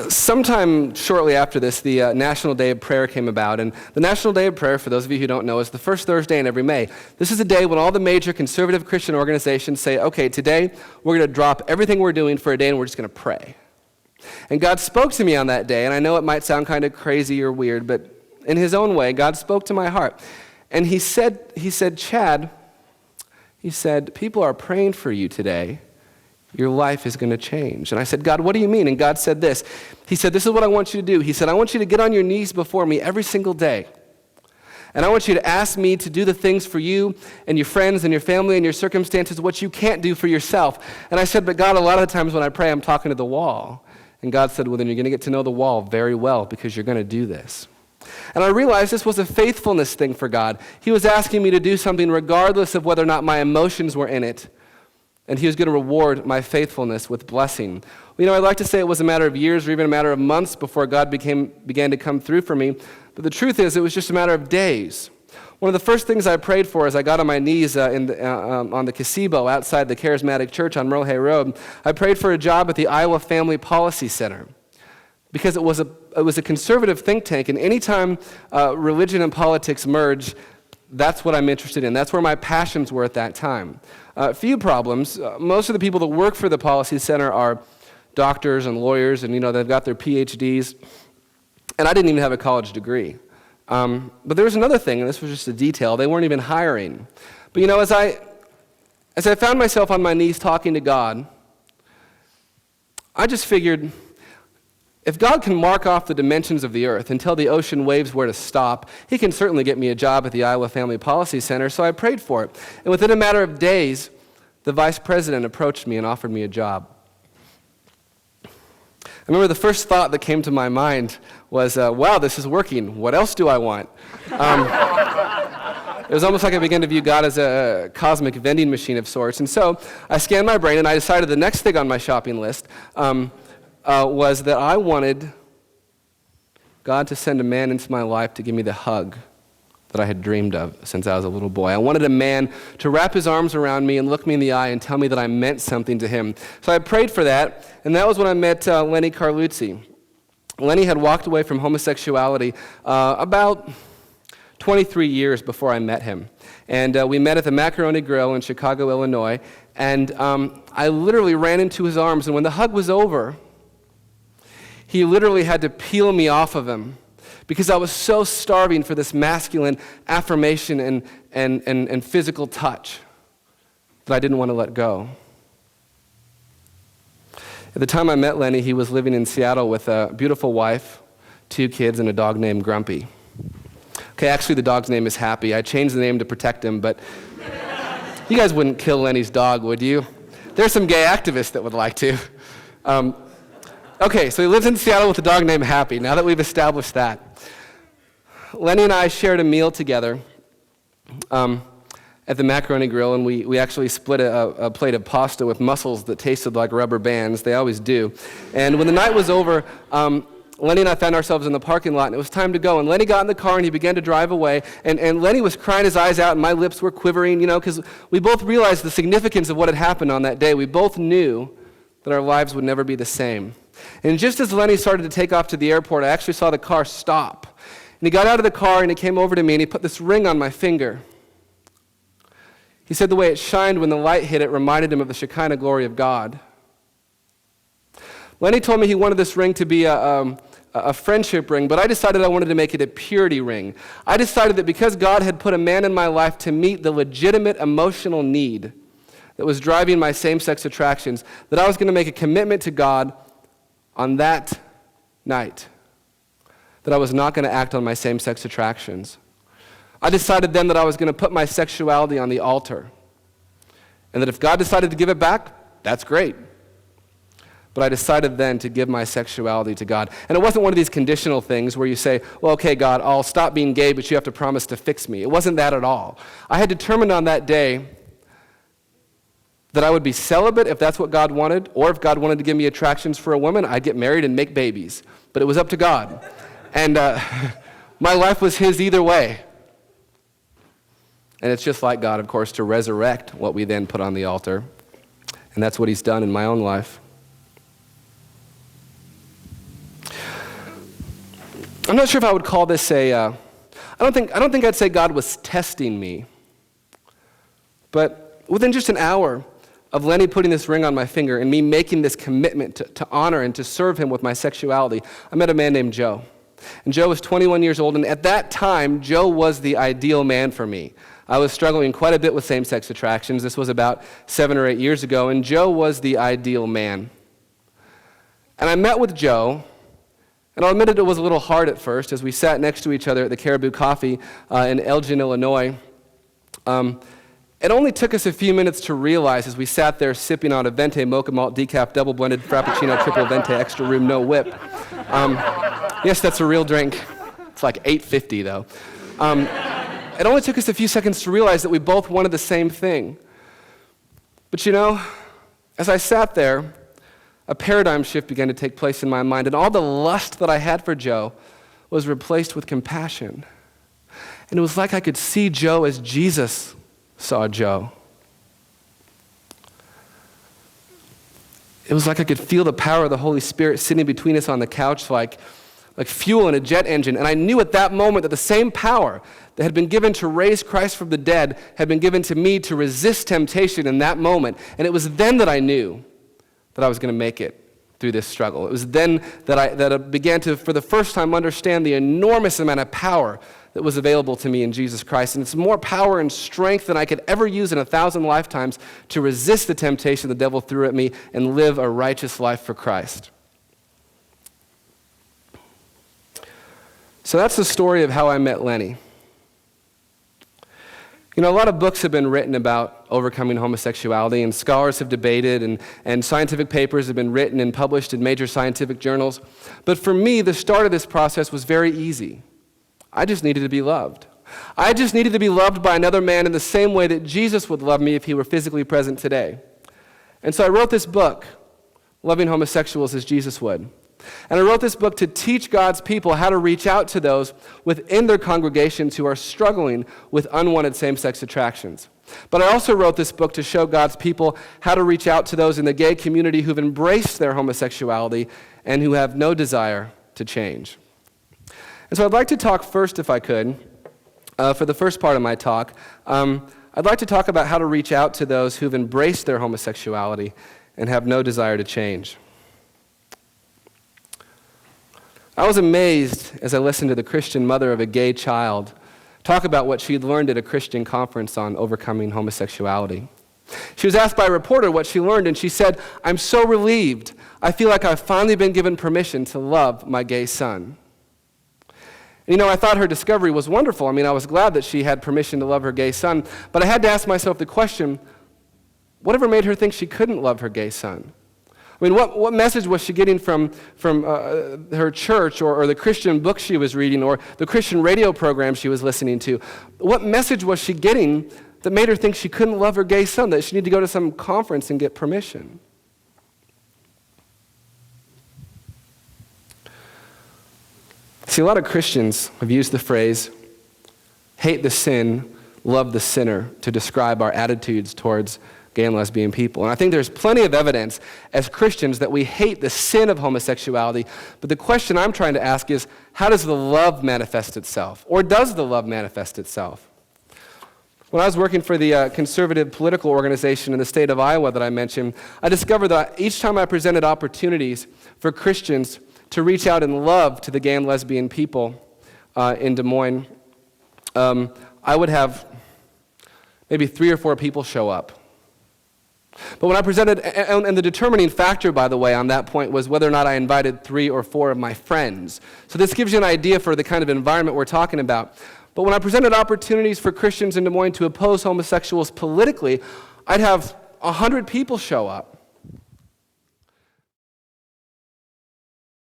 Sometime shortly after this, the National Day of Prayer came about. And the National Day of Prayer, for those of you who don't know, is the first Thursday in every May. This is a day when all the major conservative Christian organizations say, okay, today we're going to drop everything we're doing for a day and we're just going to pray. And God spoke to me on that day, and I know it might sound kind of crazy or weird, but in his own way, God spoke to my heart. And he said, Chad, he said, people are praying for you today. Your life is going to change. And I said, God, what do you mean? And God said this. He said, this is what I want you to do. He said, I want you to get on your knees before me every single day. And I want you to ask me to do the things for you and your friends and your family and your circumstances, what you can't do for yourself. And I said, but God, a lot of the times when I pray, I'm talking to the wall. And God said, well, then you're going to get to know the wall very well because you're going to do this. And I realized this was a faithfulness thing for God. He was asking me to do something regardless of whether or not my emotions were in it. And he was going to reward my faithfulness with blessing. You know, I'd like to say it was a matter of years or even a matter of months before God began to come through for me. But the truth is, it was just a matter of days. One of the first things I prayed for as I got on my knees on the gazebo outside the Charismatic Church on Merle Road, I prayed for a job at the Iowa Family Policy Center. Because it was a conservative think tank, and anytime religion and politics merge, that's what I'm interested in. That's where my passions were at that time. Few problems. Most of the people that work for the Policy Center are doctors and lawyers, and they've got their PhDs. And I didn't even have a college degree. But there was another thing, and this was just a detail. They weren't even hiring. But as I found myself on my knees talking to God, I just figured, if God can mark off the dimensions of the earth and tell the ocean waves where to stop, he can certainly get me a job at the Iowa Family Policy Center, so I prayed for it. And within a matter of days, the vice president approached me and offered me a job. I remember the first thought that came to my mind was, wow, this is working. What else do I want? It was almost like I began to view God as a cosmic vending machine of sorts. And so I scanned my brain, and I decided the next thing on my shopping list was that I wanted God to send a man into my life to give me the hug that I had dreamed of since I was a little boy. I wanted a man to wrap his arms around me and look me in the eye and tell me that I meant something to him. So I prayed for that, and that was when I met Lenny Carluzzi. Lenny had walked away from homosexuality about 23 years before I met him. And we met at the Macaroni Grill in Chicago, Illinois, and I literally ran into his arms, and when the hug was over, he literally had to peel me off of him because I was so starving for this masculine affirmation and physical touch that I didn't want to let go. At the time I met Lenny, he was living in Seattle with a beautiful wife, 2 kids, and a dog named Grumpy. Okay, actually the dog's name is Happy. I changed the name to protect him, but you guys wouldn't kill Lenny's dog, would you? There's some gay activists that would like to. Okay, so he lives in Seattle with a dog named Happy, now that we've established that. Lenny and I shared a meal together at the Macaroni Grill, and we actually split a plate of pasta with mussels that tasted like rubber bands. They always do. And when the night was over, Lenny and I found ourselves in the parking lot, and it was time to go. And Lenny got in the car, and he began to drive away. And Lenny was crying his eyes out, and my lips were quivering, because we both realized the significance of what had happened on that day. We both knew that our lives would never be the same. And just as Lenny started to take off to the airport, I actually saw the car stop. And he got out of the car, and he came over to me, and he put this ring on my finger. He said the way it shined when the light hit it reminded him of the Shekinah glory of God. Lenny told me he wanted this ring to be a friendship ring, but I decided I wanted to make it a purity ring. I decided that because God had put a man in my life to meet the legitimate emotional need that was driving my same-sex attractions, that I was going to make a commitment to God on that night, that I was not going to act on my same-sex attractions. I decided then that I was going to put my sexuality on the altar, and that if God decided to give it back, that's great. But I decided then to give my sexuality to God. And it wasn't one of these conditional things where you say, well, okay, God, I'll stop being gay, but you have to promise to fix me. It wasn't that at all. I had determined on that day that I would be celibate if that's what God wanted, or if God wanted to give me attractions for a woman, I'd get married and make babies. But it was up to God. And my life was his either way. And it's just like God, of course, to resurrect what we then put on the altar. And that's what he's done in my own life. I'm not sure if I would call this I don't think I'd say God was testing me. But within just an hour of Lenny putting this ring on my finger and me making this commitment to honor and to serve him with my sexuality, I met a man named Joe. And Joe was 21 years old, and at that time, Joe was the ideal man for me. I was struggling quite a bit with same-sex attractions. This was about 7 or 8 years ago, and Joe was the ideal man. And I met with Joe, and I'll admit it was a little hard at first as we sat next to each other at the Caribou Coffee in Elgin, Illinois. It only took us a few minutes to realize as we sat there sipping on a Venti Mocha Malt Decaf Double Blended Frappuccino Triple Venti Extra Room No Whip. Yes, that's a real drink. It's like $8.50 though. It only took us a few seconds to realize that we both wanted the same thing. But as I sat there, a paradigm shift began to take place in my mind, and all the lust that I had for Joe was replaced with compassion. And it was like I could see Joe as Jesus saw Joe. It was like I could feel the power of the Holy Spirit sitting between us on the couch like fuel in a jet engine. And I knew at that moment that the same power that had been given to raise Christ from the dead had been given to me to resist temptation in that moment. And it was then that I knew that I was going to make it through this struggle. It was then that I began to, for the first time, understand the enormous amount of power that was available to me in Jesus Christ. And it's more power and strength than I could ever use in 1,000 lifetimes to resist the temptation the devil threw at me and live a righteous life for Christ. So that's the story of how I met Lenny. A lot of books have been written about overcoming homosexuality, and scholars have debated, and scientific papers have been written and published in major scientific journals. But for me, the start of this process was very easy. I just needed to be loved. I just needed to be loved by another man in the same way that Jesus would love me if he were physically present today. And so I wrote this book, Loving Homosexuals as Jesus Would. And I wrote this book to teach God's people how to reach out to those within their congregations who are struggling with unwanted same-sex attractions. But I also wrote this book to show God's people how to reach out to those in the gay community who've embraced their homosexuality and who have no desire to change. And so I'd like to talk first, if I could, for the first part of my talk, I'd like to talk about how to reach out to those who've embraced their homosexuality and have no desire to change. I was amazed as I listened to the Christian mother of a gay child talk about what she'd learned at a Christian conference on overcoming homosexuality. She was asked by a reporter what she learned, and she said, "I'm so relieved. I feel like I've finally been given permission to love my gay son." And I thought her discovery was wonderful. I was glad that she had permission to love her gay son, but I had to ask myself the question, whatever made her think she couldn't love her gay son? What message was she getting from her church or the Christian books she was reading or the Christian radio program she was listening to? What message was she getting that made her think she couldn't love her gay son, that she needed to go to some conference and get permission? See, a lot of Christians have used the phrase, hate the sin, love the sinner, to describe our attitudes towards gay and lesbian people. And I think there's plenty of evidence as Christians that we hate the sin of homosexuality, but the question I'm trying to ask is, how does the love manifest itself? Or does the love manifest itself? When I was working for the conservative political organization in the state of Iowa that I mentioned, I discovered that each time I presented opportunities for Christians to reach out in love to the gay and lesbian people in Des Moines, I would have maybe 3 or 4 people show up. But when I presented, and the determining factor, by the way, on that point was whether or not I invited 3 or 4 of my friends. So this gives you an idea for the kind of environment we're talking about. But when I presented opportunities for Christians in Des Moines to oppose homosexuals politically, I'd have 100 people show up.